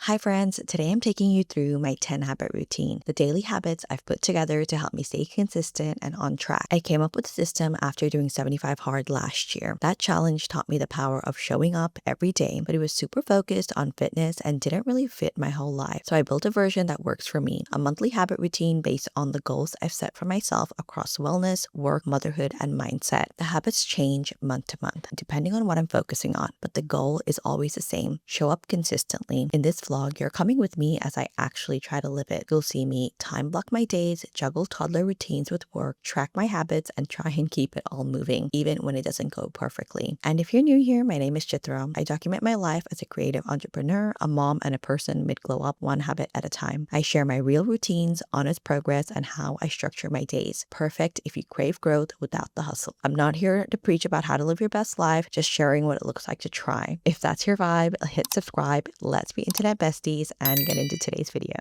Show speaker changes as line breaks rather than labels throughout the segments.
Hi friends, today I'm taking you through my 10 habit routine, the daily habits I've put together to help me stay consistent and on track. I came up with the system after doing 75 hard last year. That challenge taught me the power of showing up every day, but it was super focused on fitness and didn't really fit my whole life. So I built a version that works for me, a monthly habit routine based on the goals I've set for myself across wellness, work, motherhood, and mindset. The habits change month to month, depending on what I'm focusing on, but the goal is always the same: show up consistently. In this vlog, you're coming with me as I actually try to live it. You'll see me time block my days, juggle toddler routines with work, track my habits, and try and keep it all moving, even when it doesn't go perfectly. And if you're new here, my name is Chitra. I document my life as a creative entrepreneur, a mom, and a person mid-glow up, one habit at a time. I share my real routines, honest progress, and how I structure my days. Perfect if you crave growth without the hustle. I'm not here to preach about how to live your best life, just sharing what it looks like to try. If that's your vibe, hit subscribe. Let's be internet besties and get into today's video.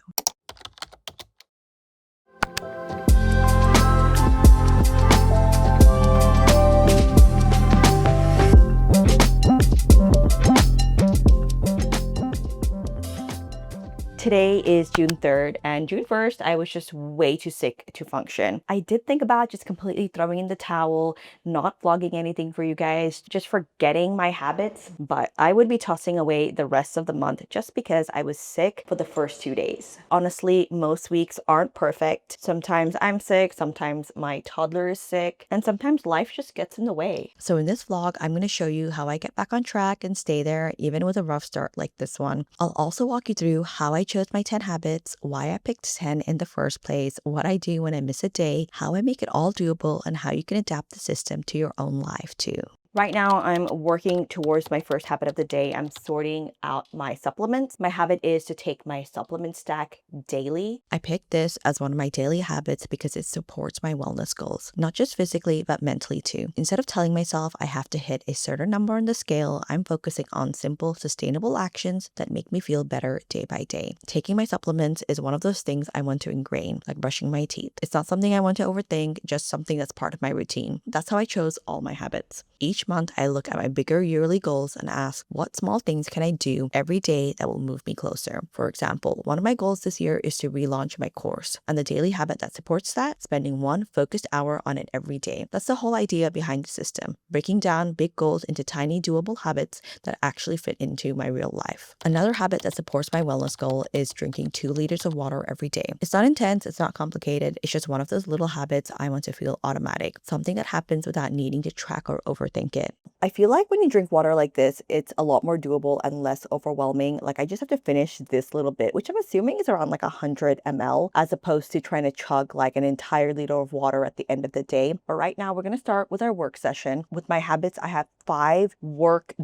Today is June 3rd, and June 1st, I was just way too sick to function. I did think about just completely throwing in the towel, not vlogging anything for you guys, just forgetting my habits, but I would be tossing away the rest of the month just because I was sick for the first 2 days. Honestly, most weeks aren't perfect. Sometimes I'm sick, sometimes my toddler is sick, and sometimes life just gets in the way. So in this vlog, I'm going to show you how I get back on track and stay there even with a rough start like this one. I'll also walk you through how I chose my 10 habits, why I picked 10 in the first place, what I do when I miss a day, how I make it all doable, and how you can adapt the system to your own life too. Right now, I'm working towards my first habit of the day. I'm sorting out my supplements. My habit is to take my supplement stack daily. I picked this as one of my daily habits because it supports my wellness goals, not just physically, but mentally too. Instead of telling myself I have to hit a certain number on the scale, I'm focusing on simple, sustainable actions that make me feel better day by day. Taking my supplements is one of those things I want to ingrain, like brushing my teeth. It's not something I want to overthink, just something that's part of my routine. That's how I chose all my habits. Each month, I look at my bigger yearly goals and ask, what small things can I do every day that will move me closer? For example, one of my goals this year is to relaunch my course, and the daily habit that supports that, spending one focused hour on it every day. That's the whole idea behind the system, breaking down big goals into tiny doable habits that actually fit into my real life. Another habit that supports my wellness goal is drinking 2 liters of water every day. It's not intense, it's not complicated, it's just one of those little habits I want to feel automatic, something that happens without needing to track or overthink it. I feel like when you drink water like this, it's a lot more doable and less overwhelming. Like I just have to finish this little bit, which I'm assuming is around like 100 ml, as opposed to trying to chug like an entire liter of water at the end of the day. But right now we're going to start with our work session. With my habits, I have 5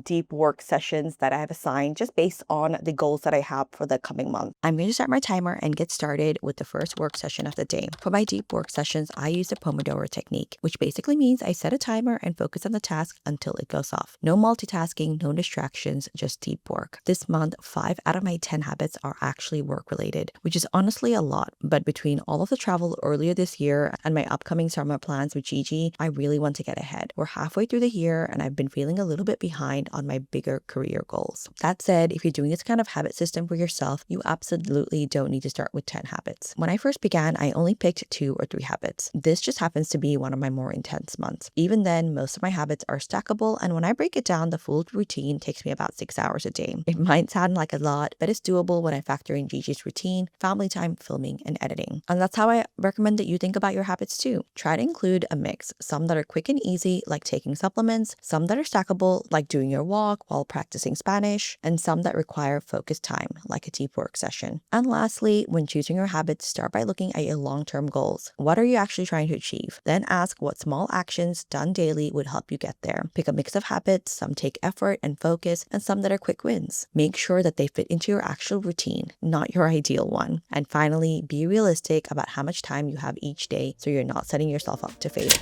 deep work sessions that I have assigned just based on the goals that I have for the coming month. I'm going to start my timer and get started with the first work session of the day. For my deep work sessions, I use the Pomodoro technique, which basically means I set a timer and focus on the task until it goes off. No multitasking, no distractions, just deep work. This month, 5 out of my 10 habits are actually work related, which is honestly a lot. But between all of the travel earlier this year and my upcoming summer plans with Gigi, I really want to get ahead. We're halfway through the year and I've been feeling a little bit behind on my bigger career goals. That said, if you're doing this kind of habit system for yourself, you absolutely don't need to start with 10 habits. When I first began, I only picked 2 or 3 habits. This just happens to be one of my more intense months. Even then, most of my habits are stackable, and when I break it down, the full routine takes me about 6 hours a day. It might sound like a lot, but it's doable when I factor in Gigi's routine, family time, filming, and editing. And that's how I recommend that you think about your habits too. Try to include a mix, some that are quick and easy, like taking supplements, some that are stackable, like doing your walk while practicing Spanish, and some that require focused time, like a deep work session. And lastly, when choosing your habits, start by looking at your long-term goals. What are you actually trying to achieve? Then ask what small actions done daily would help you get there. Pick a mix of habits, some take effort and focus, and some that are quick wins. Make sure that they fit into your actual routine, not your ideal one. And finally, be realistic about how much time you have each day so you're not setting yourself up to fail.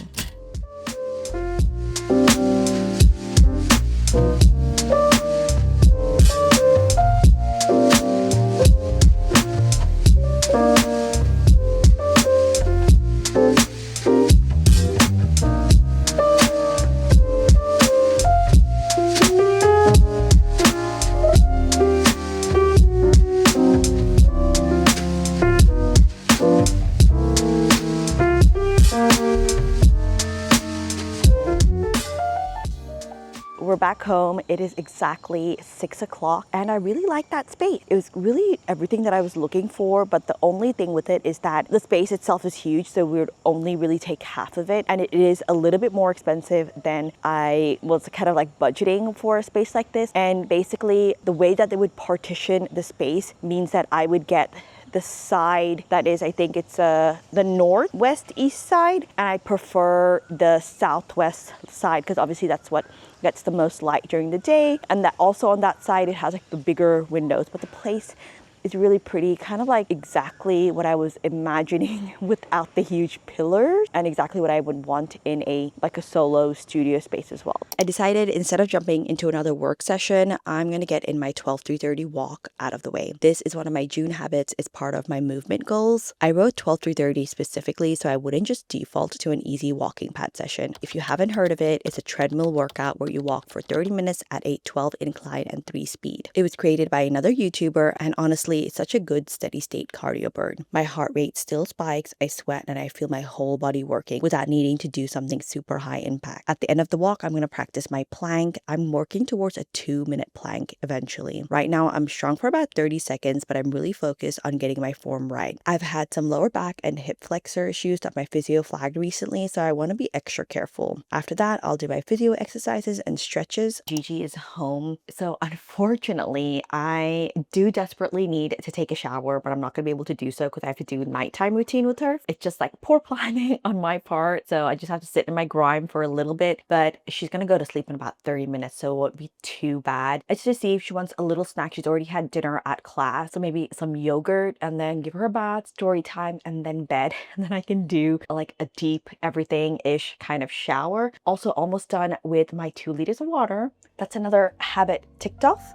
we're back home. It is exactly 6 o'clock and I really like that space. It was really everything that I was looking for, but the only thing with it is that the space itself is huge, so we would only really take half of it, and it is a little bit more expensive than I was kind of like budgeting for a space like this. And basically the way that they would partition the space means that I would get the side that is, I think it's the northwest east side, and I prefer the southwest side because obviously that's what gets the most light during the day, and that also on that side it has like the bigger windows. But the place is really pretty, kind of like exactly what I was imagining without the huge pillars, and exactly what I would want in a solo studio space as well. I decided instead of jumping into another work session, I'm gonna get in my 12 through 30 walk out of the way. This is one of my June habits. It's part of my movement goals. I wrote 12 through 30 specifically so I wouldn't just default to an easy walking pad session. If you haven't heard of it, it's a treadmill workout where you walk for 30 minutes at a 12 incline and 3 speed. It was created by another YouTuber, and honestly, it's such a good steady state cardio burn. My heart rate still spikes, I sweat, and I feel my whole body working without needing to do something super high impact. At the end of the walk, I'm going to practice my plank. I'm working towards a 2-minute plank eventually. Right now, I'm strong for about 30 seconds, but I'm really focused on getting my form right. I've had some lower back and hip flexor issues that my physio flagged recently, so I want to be extra careful. After that, I'll do my physio exercises and stretches. Gigi is home, so unfortunately, I do desperately need to take a shower, but I'm not gonna be able to do so because I have to do nighttime routine with her. It's just like poor planning on my part, so I just have to sit in my grime for a little bit. But she's gonna go to sleep in about 30 minutes, so it won't be too bad. It's just see if she wants a little snack. She's already had dinner at class, so maybe some yogurt, and then give her a bath, story time, and then bed. And then I can do like a deep everything-ish kind of shower. Also almost done with my 2 liters of water. That's another habit ticked off.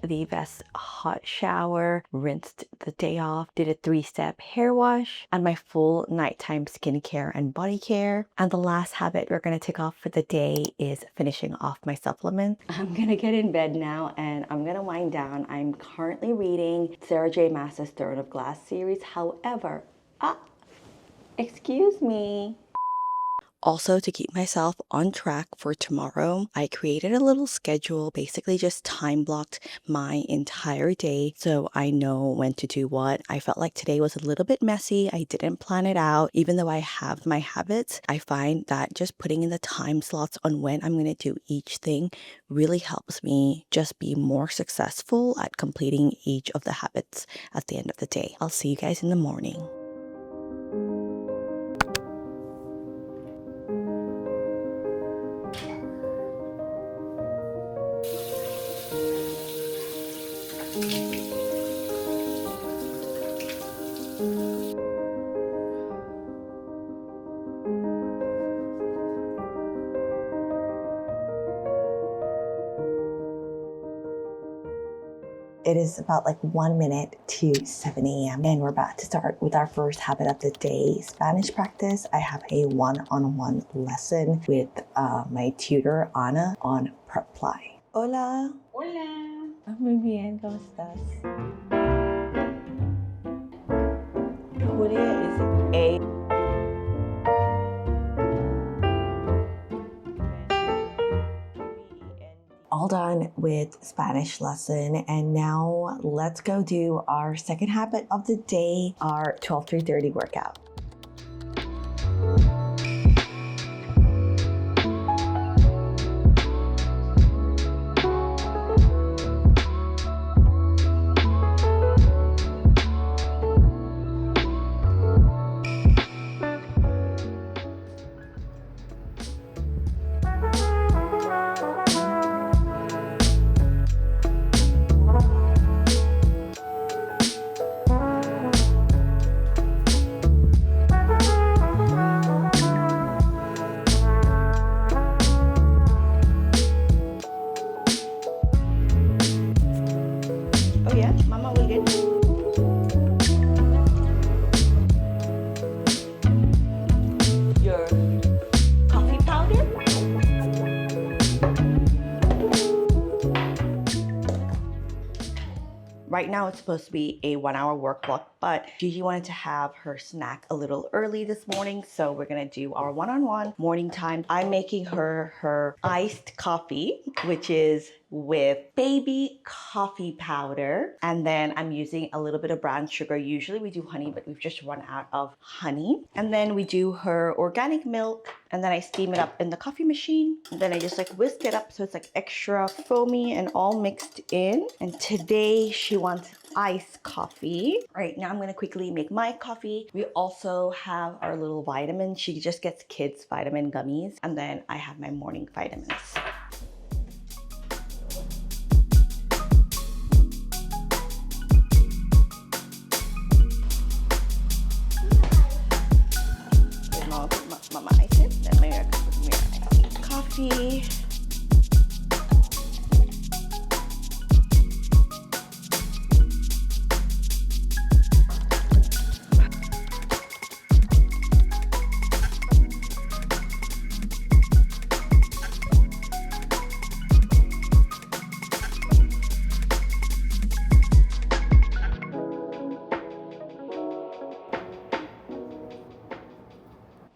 The best hot shower, rinsed the day off, did a 3-step hair wash, and my full nighttime skincare and body care. And the last habit we're going to tick off for the day is finishing off my supplements. I'm going to get in bed now and I'm going to wind down. I'm currently reading Sarah J. Maas's Throne of Glass series. However, excuse me. Also, to keep myself on track for tomorrow, I created a little schedule, basically just time blocked my entire day so I know when to do what. I felt like today was a little bit messy. I didn't plan it out. Even though I have my habits, I find that just putting in the time slots on when I'm going to do each thing really helps me just be more successful at completing each of the habits at the end of the day. I'll see you guys in the morning. It is about like 1 minute to 7 a.m. and we're about to start with our first habit of the day, Spanish practice. I have a one-on-one lesson with my tutor, Ana, on Reply. Hola.
Hola.
Muy bien, ¿cómo estás? Julia is a all done with Spanish lesson, and now let's go do our second habit of the day, our 12 through 30 workout. Right now it's supposed to be a 1 hour work block, but Gigi wanted to have her snack a little early this morning, so we're gonna do our one-on-one morning time. I'm making her iced coffee, which is with baby coffee powder, and then I'm using a little bit of brown sugar. Usually we do honey, but we've just run out of honey. And then we do her organic milk, and then I steam it up in the coffee machine, and then I just like whisk it up so it's like extra foamy and all mixed in. And today she wants iced coffee. All right, now I'm gonna quickly make my coffee. We also have our little vitamins. She just gets kids vitamin gummies, and then I have my morning vitamins. Mama ice it, then maybe coffee.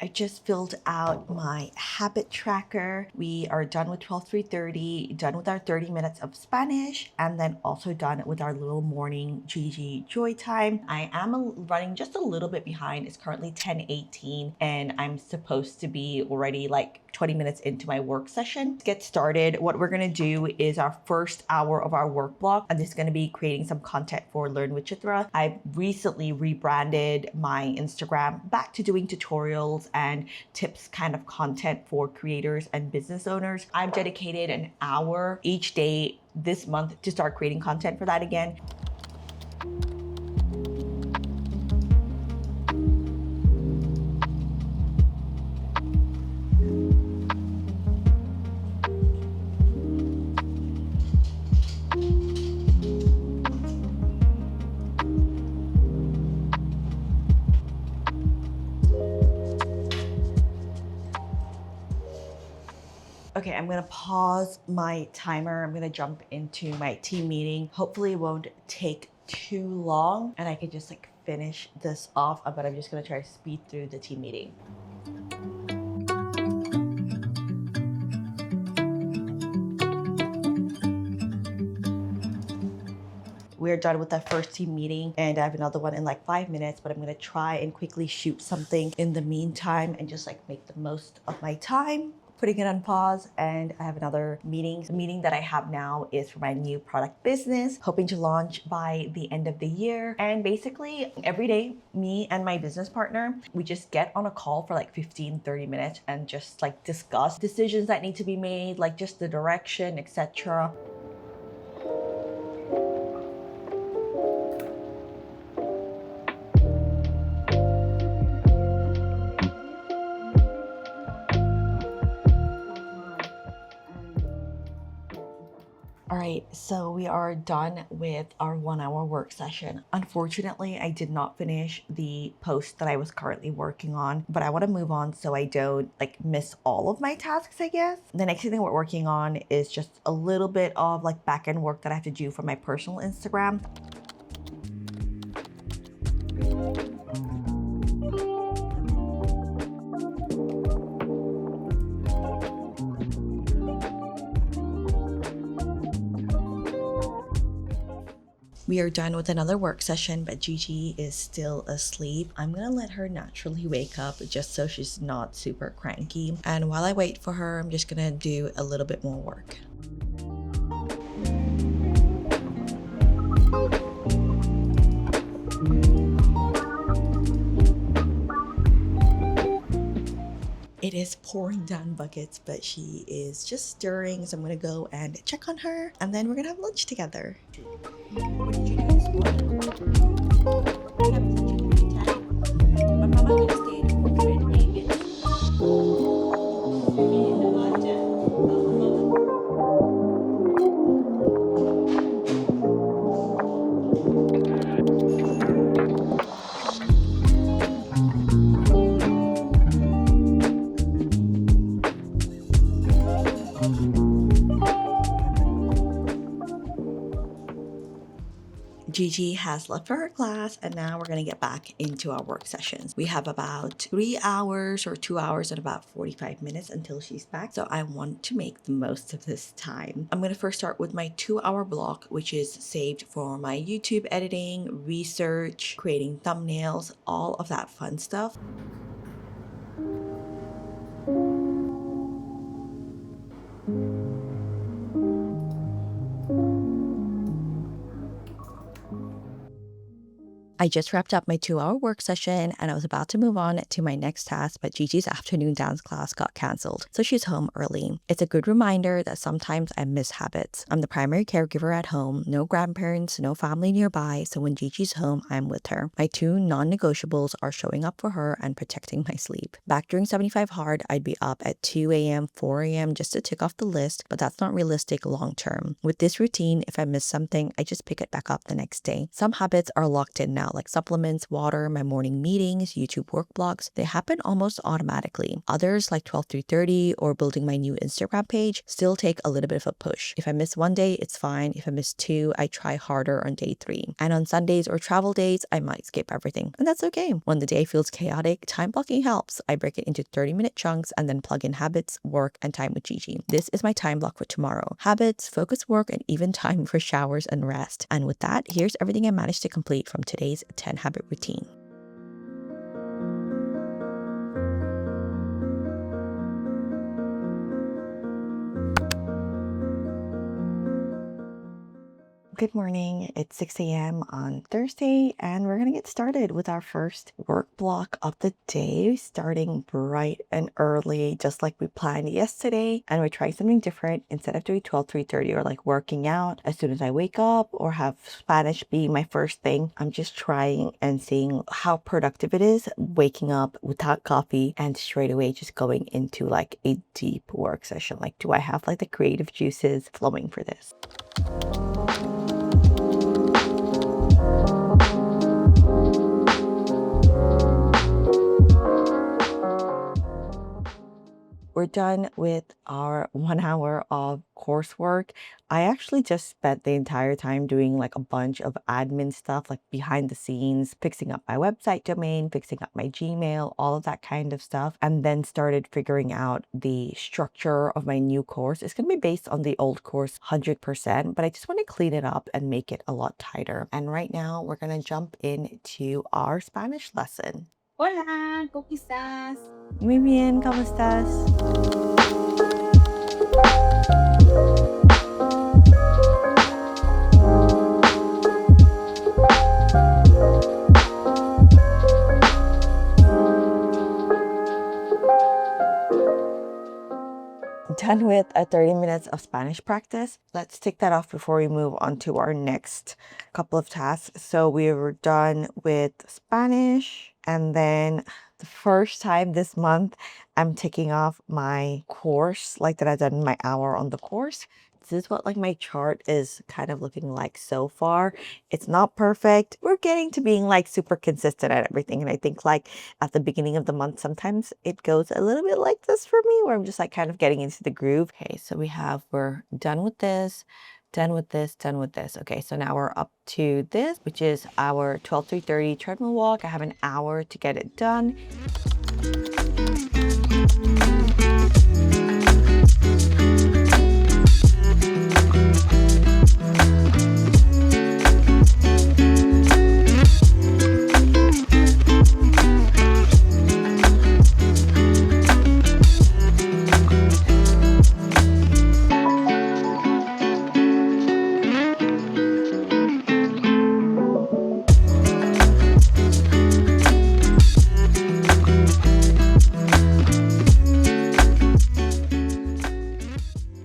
I just filled out my habit tracker. We are done with 12:30, done with our 30 minutes of Spanish, and then also done with our little morning Gigi joy time. I am running just a little bit behind. It's currently 10:18 and I'm supposed to be already like 20 minutes into my work session. To get started, what we're gonna do is our first hour of our work block. I'm just gonna be creating some content for Learn with Chitra. I've recently rebranded my Instagram back to doing tutorials and tips kind of content for creators and business owners. I've dedicated an hour each day this month to start creating content for that again. Okay, I'm gonna pause my timer. I'm gonna jump into my team meeting. Hopefully it won't take too long and I can just like finish this off, but I'm just gonna try to speed through the team meeting. We're done with that first team meeting and I have another one in like 5 minutes, but I'm gonna try and quickly shoot something in the meantime and just like make the most of my time. Putting it on pause, and I have another meeting. The meeting that I have now is for my new product business, hoping to launch by the end of the year. And basically every day, me and my business partner, we just get on a call for like 15-30 minutes and just like discuss decisions that need to be made, like just the direction, etc. All right, so we are done with our 1 hour work session. Unfortunately, I did not finish the post that I was currently working on, but I want to move on so I don't like miss all of my tasks, I guess. The next thing we're working on is just a little bit of like back-end work that I have to do for my personal Instagram. We are done with another work session, but Gigi is still asleep. I'm gonna let her naturally wake up just so she's not super cranky. And while I wait for her, I'm just gonna do a little bit more work. It is pouring down buckets, but she is just stirring, so I'm gonna go and check on her, and then we're gonna have lunch together. What did you do this morning? I haven't touched you in a time. My mama gonna stay in the room and make it. Gigi has left for her class, and now we're going to get back into our work sessions. We have about 3 hours or 2 hours and about 45 minutes until she's back. So I want to make the most of this time. I'm going to first start with my 2 hour block, which is saved for my YouTube editing, research, creating thumbnails, all of that fun stuff. I just wrapped up my 2 hour work session and I was about to move on to my next task, but Gigi's afternoon dance class got cancelled, so she's home early. It's a good reminder that sometimes I miss habits. I'm the primary caregiver at home, no grandparents, no family nearby, so when Gigi's home, I'm with her. My two non-negotiables are showing up for her and protecting my sleep. Back during 75 Hard, I'd be up at 2 a.m., 4 a.m. just to tick off the list, but that's not realistic long term. With this routine, if I miss something, I just pick it back up the next day. Some habits are locked in now, like supplements, water, my morning meetings, YouTube work blocks. They happen almost automatically. Others, like 12 through 30 or building my new Instagram page, still take a little bit of a push. If I miss one day, it's fine. If I miss two, I try harder on day 3. And on Sundays or travel days, I might skip everything. And that's okay. When the day feels chaotic, time blocking helps. I break it into 30-minute chunks and then plug in habits, work, and time with Gigi. This is my time block for tomorrow. Habits, focus work, and even time for showers and rest. And with that, here's everything I managed to complete from today's 10 habit routine. Good morning. It's 6 a.m. on Thursday, and we're going to get started with our first work block of the day, starting bright and early, just like we planned yesterday. And we're trying something different. Instead of doing 12, 3:30 or like working out as soon as I wake up or have Spanish be my first thing, I'm just trying and seeing how productive it is waking up without coffee and straight away just going into like a deep work session. Like, do I have like the creative juices flowing for this? We're done with our 1 hour of coursework. I actually just spent the entire time doing like a bunch of admin stuff, like behind the scenes, fixing up my website domain, fixing up my Gmail, all of that kind of stuff, and then started figuring out the structure of my new course. It's going to be based on the old course 100%, but I just want to clean it up and make it a lot tighter. And right now we're going to jump into our Spanish lesson.
Hola, ¿cómo estás?
Muy bien, ¿cómo estás? Done with a 30 minutes of Spanish practice. Let's take that off before we move on to our next couple of tasks. So we were done with Spanish, and then the first time this month, I'm taking off my course, like that I've done my hour on the course. This is what like my chart is kind of looking like so far. It's not perfect. We're getting to being like super consistent at everything. And I think like at the beginning of the month, sometimes it goes a little bit like this for me, where I'm just like kind of getting into the groove. Okay, so we're done with this, done with this, done with this. Okay, so now we're up to this, which is our 12 through 30 treadmill walk. I have an hour to get it done.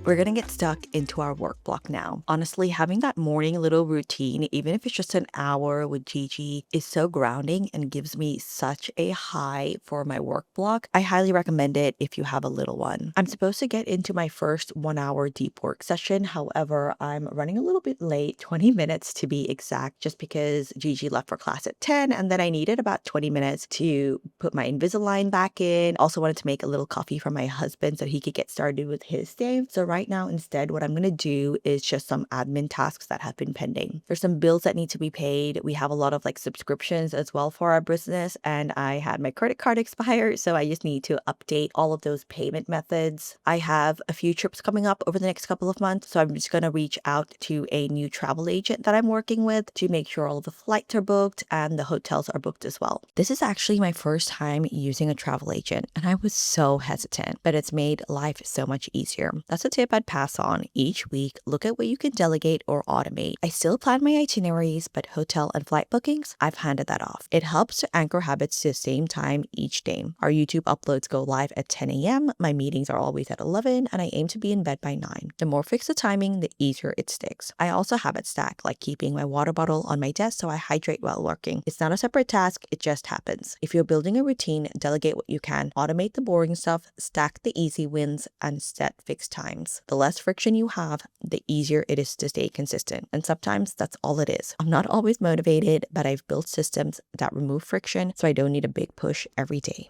We're gonna get stuck into our work block now. Honestly, having that morning little routine, even if it's just an hour with Gigi, is so grounding and gives me such a high for my work block. I highly recommend it if you have a little one. I'm supposed to get into my first 1 hour deep work session. However, I'm running a little bit late, 20 minutes to be exact, just because Gigi left for class at 10 and then I needed about 20 minutes to put my Invisalign back in. Also wanted to make a little coffee for my husband so he could get started with his day. So right now, instead, what I'm going to do is just some admin tasks that have been pending. There's some bills that need to be paid. We have a lot of like subscriptions as well for our business, and I had my credit card expire, so I just need to update all of those payment methods. I have a few trips coming up over the next couple of months, so I'm just going to reach out to a new travel agent that I'm working with to make sure all the flights are booked and the hotels are booked as well. This is actually my first time using a travel agent, and I was so hesitant, but it's made life so much easier. That's a tip I'd pass on. Each week, look at what you can delegate or automate. I still plan my itineraries, but hotel and flight bookings, I've handed that off. It helps to anchor habits to the same time each day. Our YouTube uploads go live at 10 a.m. My meetings are always at 11, and I aim to be in bed by 9. The more fixed the timing, the easier it sticks. I also habit stack, like keeping my water bottle on my desk so I hydrate while working. It's not a separate task, it just happens. If you're building a routine, delegate what you can, automate the boring stuff, stack the easy wins, and set fixed times. The less friction you have, the easier it is to stay consistent. And sometimes that's all it is. I'm not always motivated, but I've built systems that remove friction so I don't need a big push every day.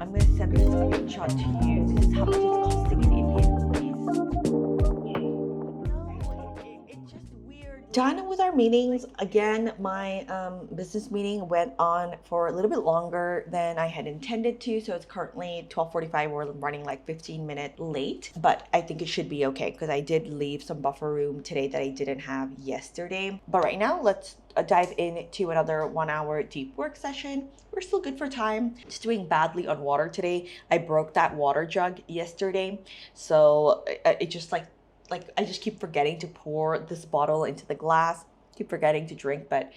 I'm going to send this screenshot to you. This is how much it's costing in Indian rupees. It's just weird. Done with our meetings. Again, my business meeting went on for a little bit longer than I had intended to. So it's currently 12:45. We're running like 15 minutes late, but I think it should be okay because I did leave some buffer room today that I didn't have yesterday. But right now, let's dive into another 1 hour deep work session. We're still good for time. Just doing badly on water today. I broke that water jug yesterday. So it just like I just keep forgetting to pour this bottle into the glass, keep forgetting to drink, but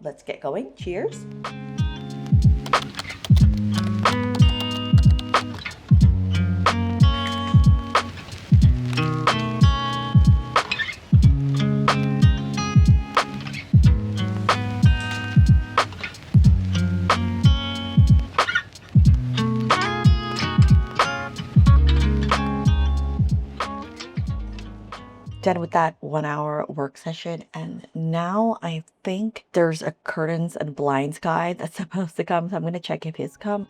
let's get going. Cheers. Done with that 1 hour work session, and now I think there's a curtains and blinds guy that's supposed to come, so I'm going to check if he's come.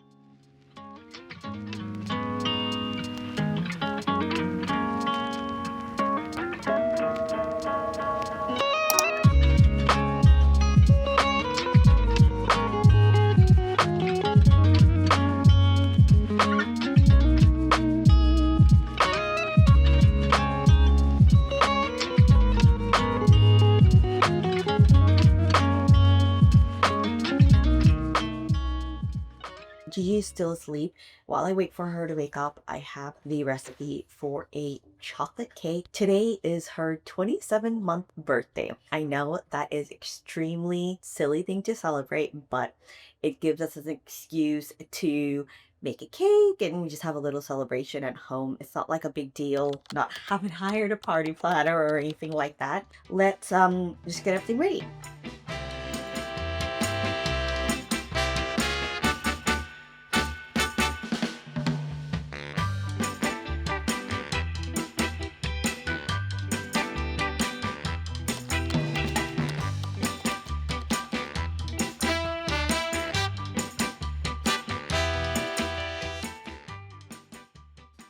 Gigi's still asleep. While I wait for her to wake up, I have the recipe for a chocolate cake. Today is her 27-month birthday. I know that is extremely silly thing to celebrate, but it gives us an excuse to make a cake and we just have a little celebration at home. It's not like a big deal, not having hired a party planner or anything like that. Let's just get everything ready.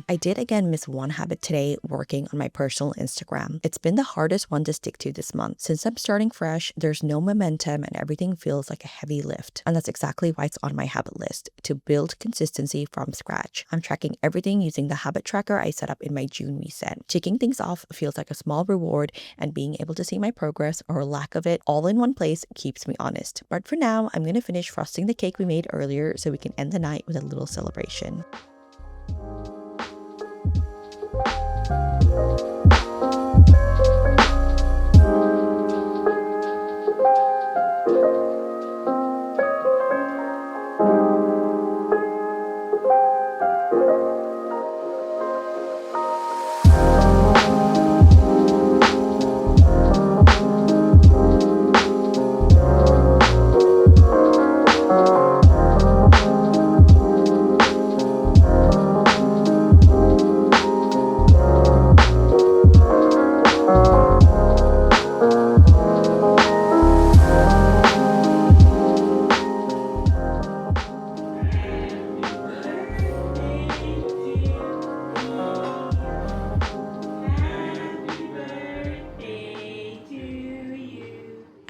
I did again miss one habit today working on my personal Instagram. It's been the hardest one to stick to this month. Since I'm starting fresh, there's no momentum and everything feels like a heavy lift. And that's exactly why it's on my habit list, to build consistency from scratch. I'm tracking everything using the habit tracker I set up in my June reset. Ticking things off feels like a small reward, and being able to see my progress or lack of it all in one place keeps me honest. But for now, I'm going to finish frosting the cake we made earlier so we can end the night with a little celebration.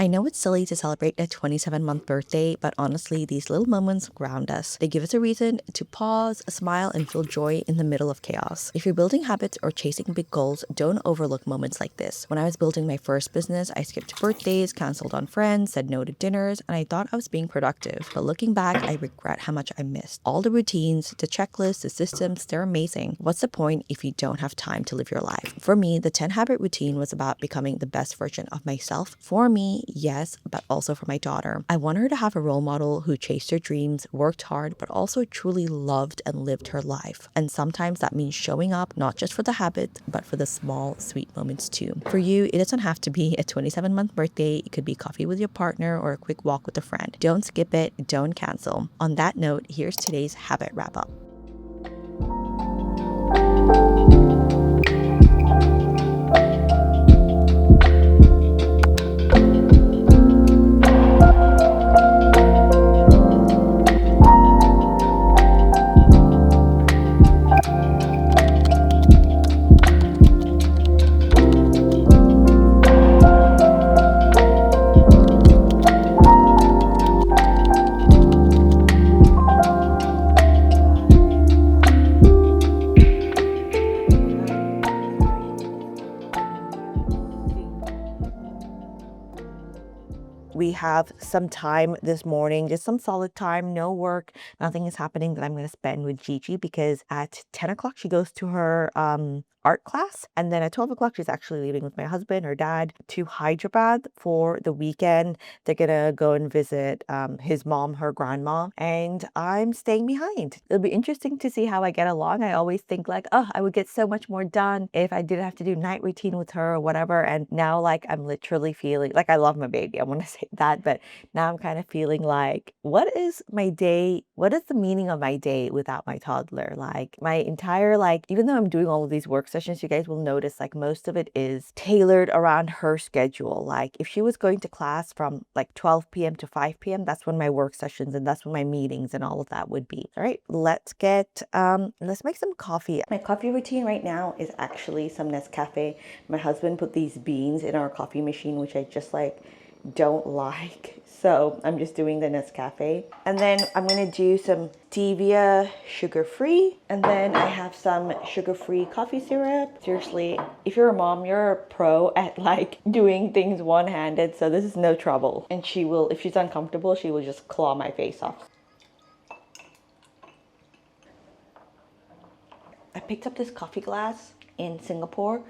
I know it's silly to celebrate a 27-month birthday, but honestly, these little moments ground us. They give us a reason to pause, smile, and feel joy in the middle of chaos. If you're building habits or chasing big goals, don't overlook moments like this. When I was building my first business, I skipped birthdays, canceled on friends, said no to dinners, and I thought I was being productive. But looking back, I regret how much I missed. All the routines, the checklists, the systems, they're amazing. What's the point if you don't have time to live your life? For me, the 10 habit routine was about becoming the best version of myself. For me, yes, but also for my daughter. I want her to have a role model who chased her dreams, worked hard, but also truly loved and lived her life. And sometimes that means showing up not just for the habit, but for the small, sweet moments too. For you, it doesn't have to be a 27-month birthday. It could be coffee with your partner or a quick walk with a friend. Don't skip it, don't cancel. On that note, here's today's habit wrap up. We have some time this morning, just some solid time, no work, nothing is happening that I'm going to spend with Gigi because at 10 o'clock she goes to her art class, and then at 12 o'clock she's actually leaving with my husband, her dad, to Hyderabad for the weekend. They're gonna go and visit his mom, her grandma, and I'm staying behind. It'll be interesting to see how I get along. I always think like, oh, I would get so much more done if I didn't have to do night routine with her or whatever, and now like I'm literally feeling like I love my baby, I want to say that, but now I'm kind of feeling like, what is my day, what is the meaning of my day without my toddler? Like my entire, like, even though I'm doing all of these work sessions, you guys will notice like most of it is tailored around her schedule. Like if she was going to class from like 12 p.m. to 5 p.m., that's when my work sessions and that's when my meetings and all of that would be. All right, let's make some coffee. My coffee routine right now is actually some Nescafe. My husband put these beans in our coffee machine, which I just like don't like. So I'm just doing the Nescafe. And then I'm gonna do some stevia sugar-free. And then I have some sugar-free coffee syrup. Seriously, if you're a mom, you're a pro at like doing things one-handed. So this is no trouble. And she will, if she's uncomfortable, she will just claw my face off. I picked up this coffee glass in Singapore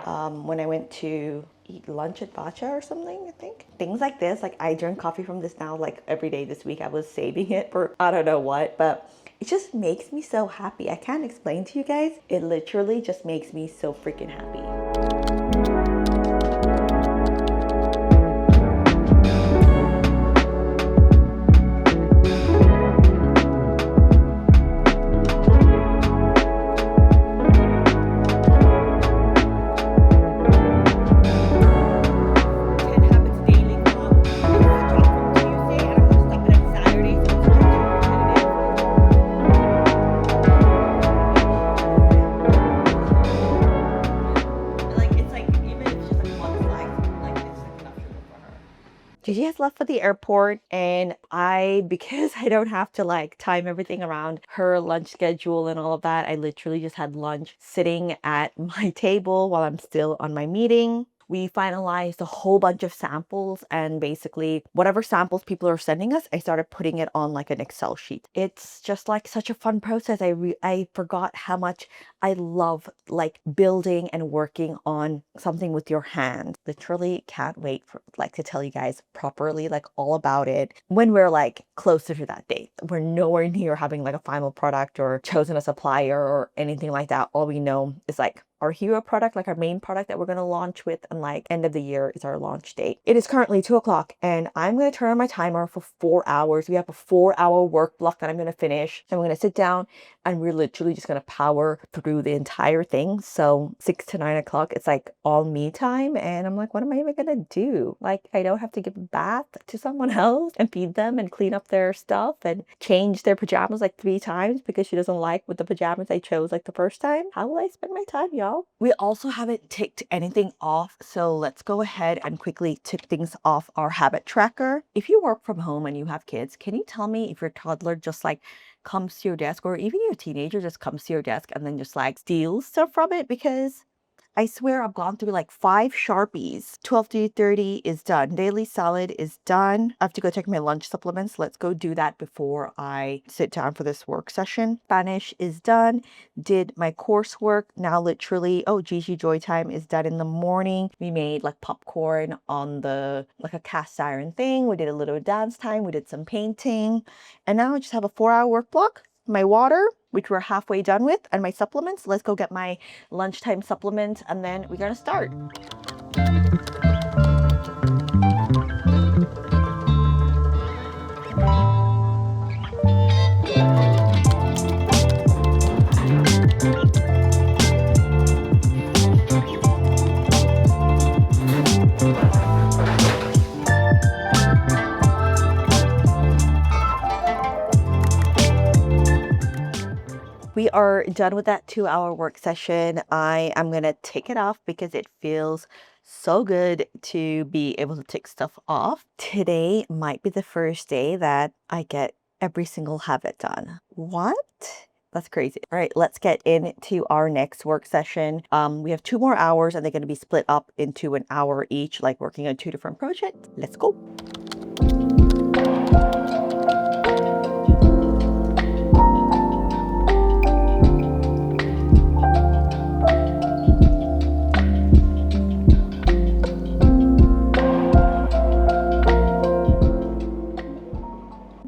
when I went to eat lunch at Bacha or something, I think. Things like this, like I drink coffee from this now like every day this week. I was saving it for I don't know what, but it just makes me so happy. I can't explain to you guys. It literally just makes me so freaking happy. Gigi has left for the airport, and because I don't have to like time everything around her lunch schedule and all of that, I literally just had lunch sitting at my table while I'm still on my meeting. We finalized a whole bunch of samples, and basically whatever samples people are sending us, I started putting it on like an Excel sheet. It's just like such a fun process. I forgot how much I love like building and working on something with your hand. Literally can't wait for like to tell you guys properly like all about it when we're like closer to that date. We're nowhere near having like a final product or chosen a supplier or anything like that. All we know is like our hero product, like our main product that we're going to launch with, and like end of the year is our launch date. It is currently 2 o'clock and I'm going to turn on my timer for 4 hours. We have a 4-hour work block that I'm going to finish. So I'm going to sit down and we're literally just gonna power through the entire thing. So 6 to 9 o'clock, it's like all me time. And I'm like, what am I even gonna do? Like, I don't have to give a bath to someone else and feed them and clean up their stuff and change their pajamas like 3 times because she doesn't like what the pajamas I chose like the first time. How will I spend my time, y'all? We also haven't ticked anything off, so let's go ahead and quickly tick things off our habit tracker. If you work from home and you have kids, can you tell me if your toddler just like comes to your desk, or even your teenager just comes to your desk and then just like steals stuff from it? Because I swear I've gone through like 5 Sharpies. 12 to 30 is done. Daily salad is done. I have to go check my lunch supplements. Let's go do that before I sit down for this work session. Spanish is done. Did my coursework. Now literally, oh, Gigi Joy time is done in the morning. We made like popcorn on the, like a cast iron thing. We did a little dance time. We did some painting. And now I just have a 4-hour work block. My water, which we're halfway done with, and my supplements. Let's go get my lunchtime supplement and then we're gonna start. We are done with that 2-hour work session. I am going to take it off because it feels so good to be able to take stuff off. Today might be the first day that I get every single habit done. What? That's crazy. All right, let's get into our next work session. We have 2 more hours and they're going to be split up into an hour each, like working on 2 different projects. Let's go.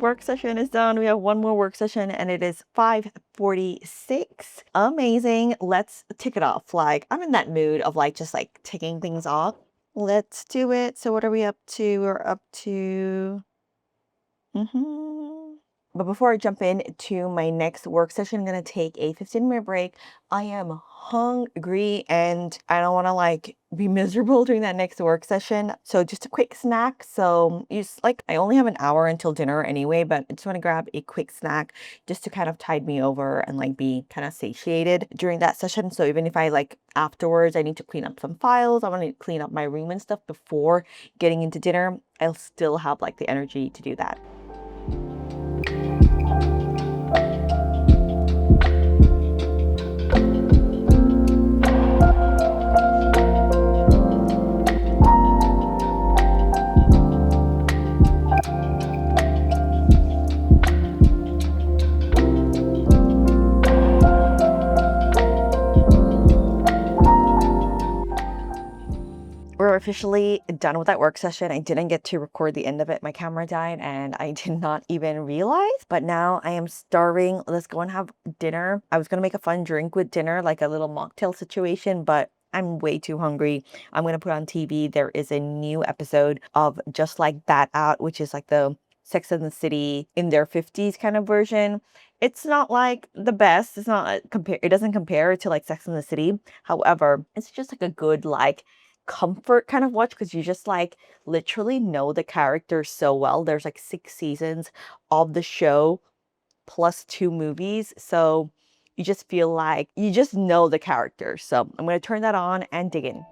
Work session is done. We have 1 more work session and it is 5:46. Amazing. Let's tick it off. Like, I'm in that mood of like just like ticking things off. Let's do it. So what are we up to? We're up to But before I jump into my next work session, I'm going to take a 15-minute break. I am hungry and I don't want to like be miserable during that next work session. So just a quick snack. So I only have an hour until dinner anyway, but I just want to grab a quick snack just to kind of tide me over and like be kind of satiated during that session. So even if I like afterwards, I need to clean up some files, I want to clean up my room and stuff before getting into dinner, I'll still have like the energy to do that. We're officially done with that work session. I didn't get to record the end of it. My camera died and I did not even realize, but now I am starving. Let's go and have dinner. I was going to make a fun drink with dinner, like a little mocktail situation, but I'm way too hungry. I'm going to put on TV. There is a new episode of Just Like That out, which is like the Sex and the City in their 50s kind of version. It's not like the best. It's not it doesn't compare to like Sex and the City. However, it's just like a good like comfort kind of watch because you just like literally know the characters so well. There's like 6 seasons of the show plus 2 movies. So you just feel like you just know the characters. So I'm going to turn that on and dig in.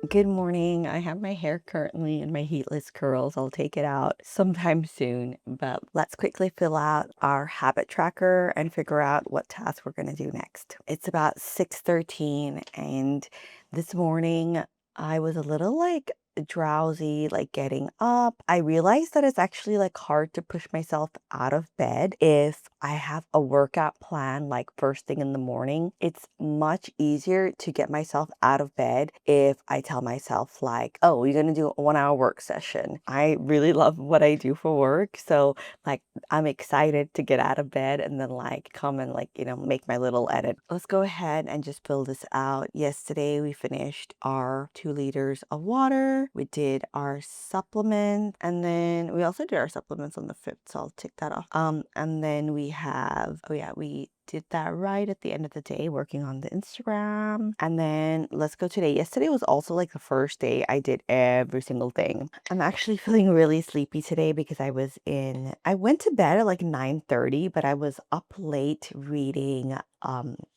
Good morning. I have my hair currently in my heatless curls. I'll take it out sometime soon, but let's quickly fill out our habit tracker and figure out what task we're going to do next. It's about 6:13 and this morning I was a little like drowsy, like getting up. I realized that it's actually like hard to push myself out of bed if I have a workout plan like first thing in the morning. It's much easier to get myself out of bed if I tell myself like, oh, you're gonna do a 1 hour work session. I really love what I do for work. So like I'm excited to get out of bed and then like come and like, make my little edit. Let's go ahead and just fill this out. Yesterday we finished our 2 liters of water. We did our supplement and then we also did our supplements on the 5th. So I'll tick that off. And then we have, oh yeah, we did that right at the end of the day working on the Instagram. And then let's go today. Yesterday was also like the first day I did every single thing. I'm actually feeling really sleepy today because I went to bed at like 9:30, but I was up late reading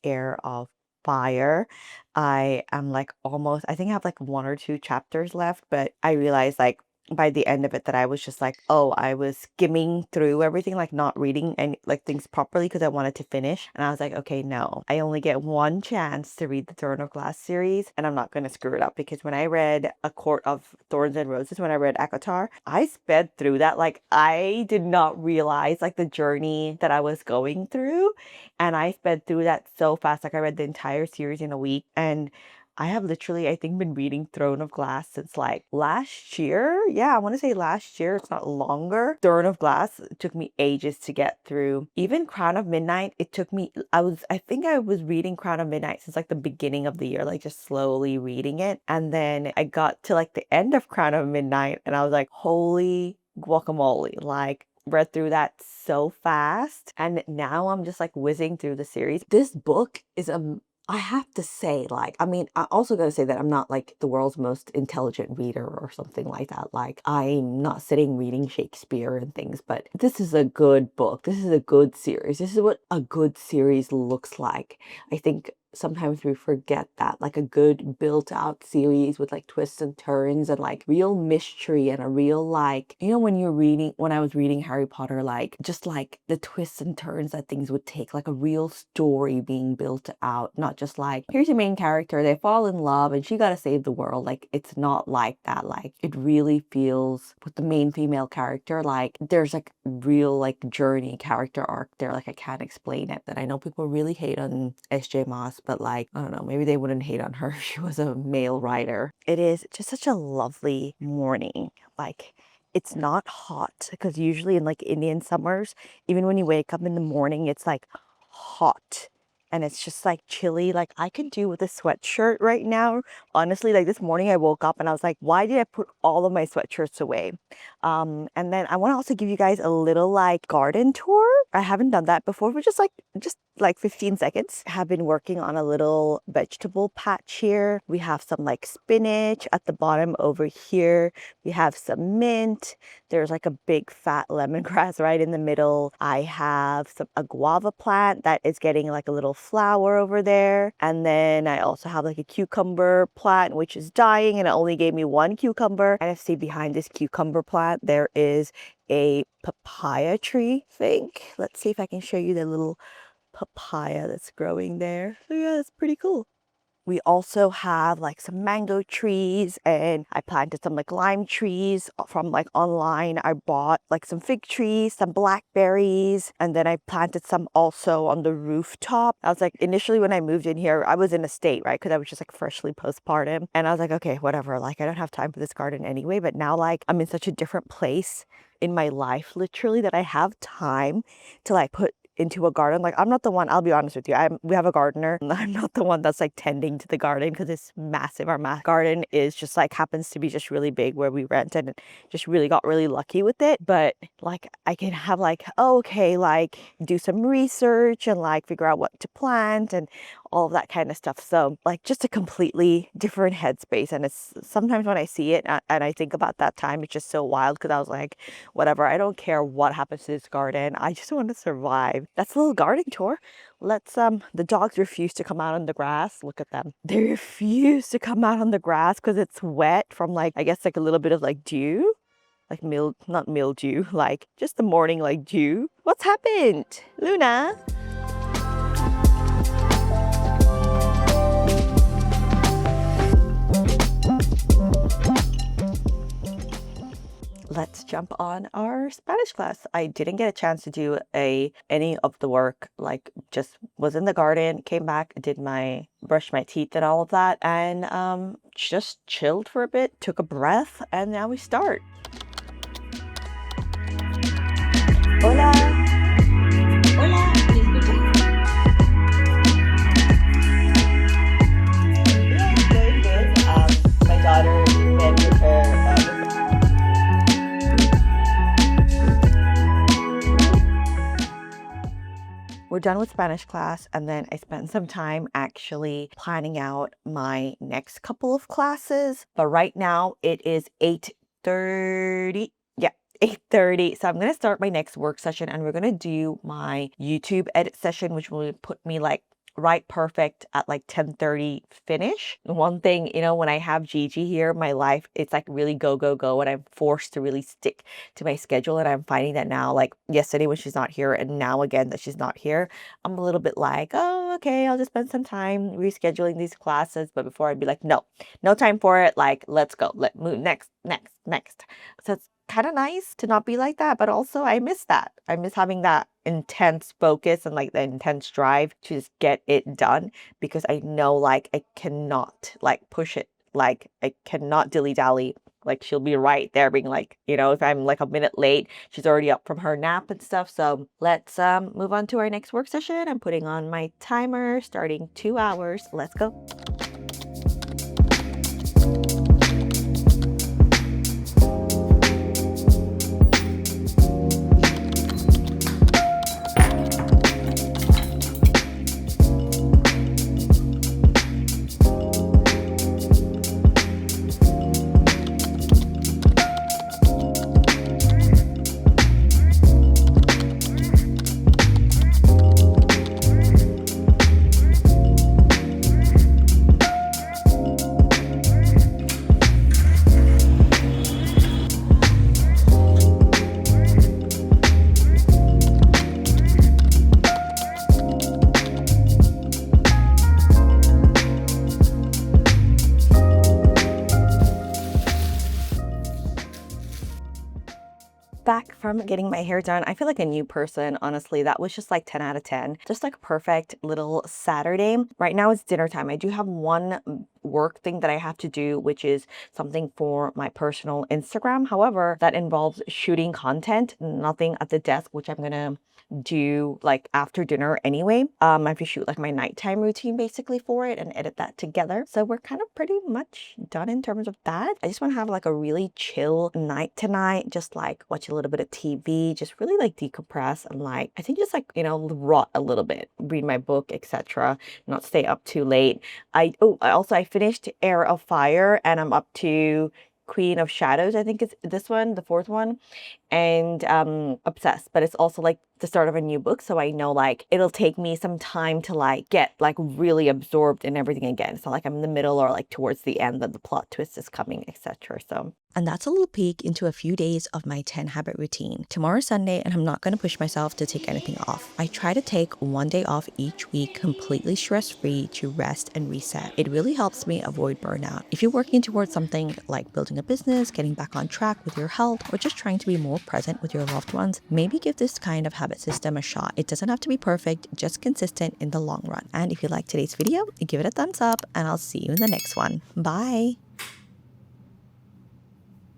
Air of Fire. I am like almost, I think I have like 1 or 2 chapters left, but I realized like by the end of it that I was just like, oh, I was skimming through everything, like not reading any like things properly because I wanted to finish. And I was like, okay, no, I only get one chance to read the Throne of Glass series and I'm not going to screw it up because when I read A Court of Thorns and Roses, when I read Akatar, I sped through that. Like I did not realize like the journey that I was going through. And I sped through that so fast. Like I read the entire series in a week and I have literally, I think, been reading Throne of Glass since like last year. Yeah, I want to say last year. It's not longer. Throne of Glass, it took me ages to get through. Even Crown of Midnight, it took me, I think I was reading Crown of Midnight since like the beginning of the year, like just slowly reading it. And then I got to like the end of Crown of Midnight and I was like, holy guacamole. Like, read through that so fast and now I'm just like whizzing through the series. This book is I have to say, like, I mean, I also gotta say that I'm not like the world's most intelligent reader or something like that. Like, I'm not sitting reading Shakespeare and things, but this is a good book. This is a good series. This is what a good series looks like. I think sometimes we forget that, like a good built out series with like twists and turns and like real mystery and a real like, when I was reading Harry Potter, like just like the twists and turns that things would take, like a real story being built out, not just like here's your main character, they fall in love and she got to save the world. Like it's not like that. Like it really feels with the main female character, like there's like real like journey character arc there. Like I can't explain it. That I know people really hate on SJ Moss, but like, I don't know, maybe they wouldn't hate on her if she was a male writer. It is just such a lovely morning. Like, it's not hot because usually in like Indian summers, even when you wake up in the morning, it's like hot and it's just like chilly. Like I could do with a sweatshirt right now. Honestly, like this morning I woke up and I was like, why did I put all of my sweatshirts away? And then I want to also give you guys a little like garden tour. I haven't done that before, but just like 15 seconds. I have been working on a little vegetable patch here. We have some like spinach at the bottom over here. We have some mint. There's like a big fat lemongrass right in the middle. I have a guava plant that is getting like a little flower over there. And then I also have like a cucumber plant, which is dying and it only gave me 1 cucumber. And I see behind this cucumber plant, there is a papaya tree, I think. Let's see if I can show you the little papaya that's growing there. So yeah, that's pretty cool. We also have like some mango trees and I planted some like lime trees from like online. I bought like some fig trees, some blackberries, and then I planted some also on the rooftop. I was like, initially when I moved in here, I was in a state, right? Because I was just like freshly postpartum. And I was like, okay, whatever. Like I don't have time for this garden anyway. But now like I'm in such a different place in my life, literally, that I have time to like put into a garden. Like I'm not the one, I'll be honest with you, we have a gardener and I'm not the one that's like tending to the garden because it's massive. Our garden is just like happens to be just really big where we rent and just really got really lucky with it. But like I can have like, oh, okay, like do some research and like figure out what to plant and all of that kind of stuff. So like just a completely different headspace. And it's sometimes when I see it and I think about that time, it's just so wild because I was like, whatever, I don't care what happens to this garden. I just want to survive. That's a little garden tour. Let's the dogs refuse to come out on the grass. Look at them. They refuse to come out on the grass because it's wet from like, I guess like a little bit of like dew. Like not mildew, like just the morning like dew. What's happened? Luna? jump on our Spanish class. I didn't get a chance to do any of the work, like just was in the garden, came back, did my brushed my teeth and all of that, and just chilled for a bit, took a breath, and now we start. Hola.
Hola, ¿me escuchas?
Yeah, very good. My daughter went with her. We're done with Spanish class, and then I spent some time actually planning out my next couple of classes. But right now it is 8:30. Yeah, 8:30. So I'm gonna start my next work session, and we're gonna do my YouTube edit session, which will put me like right perfect at like 10:30 finish. One thing, when I have Gigi here, my life, it's like really go, go, go, and I'm forced to really stick to my schedule. And I'm finding that now, like yesterday when she's not here, and now again that she's not here, I'm a little bit like, oh, okay, I'll just spend some time rescheduling these classes. But before I'd be like, no time for it. Like, let's go. Let move next. So it's kind of nice to not be like that, but also I miss that. I miss having that intense focus and like the intense drive to just get it done, because I know like I cannot like push it. Like I cannot dilly-dally. Like she'll be right there being like, if I'm like a minute late, she's already up from her nap and stuff. So let's move on to our next work session. I'm putting on my timer, starting 2 hours. Let's go. Back from getting my hair done, I feel like a new person, honestly. That was just like 10 out of 10. Just like a perfect little Saturday. Right now it's dinner time. I do have one work thing that I have to do, which is something for my personal Instagram. However, that involves shooting content, nothing at the desk, which I'm gonna do like after dinner anyway. I have to shoot like my nighttime routine basically for it and edit that together. So we're kind of pretty much done in terms of that. I just want to have like a really chill night tonight, just like watch a little bit of TV, just really like decompress and like I think just like rot a little bit, read my book, etc. Not stay up too late. I finished Heir of Fire, and I'm up to Queen of Shadows. I think it's this one, the fourth one, and obsessed. But it's also like the start of a new book, so I know like it'll take me some time to like get like really absorbed in everything again. It's not like I'm in the middle or like towards the end that the plot twist is coming, etc. So, and that's a little peek into a few days of my 10 habit routine. Tomorrow's Sunday, and I'm not going to push myself to take anything off. I try to take one day off each week, completely stress-free, to rest and reset. It really helps me avoid burnout. If you're working towards something like building a business, getting back on track with your health, or just trying to be more present with your loved ones, maybe give this kind of habit system a shot. It doesn't have to be perfect, just consistent in the long run. And if you like today's video, give it a thumbs up, and I'll see you in the next one. Bye!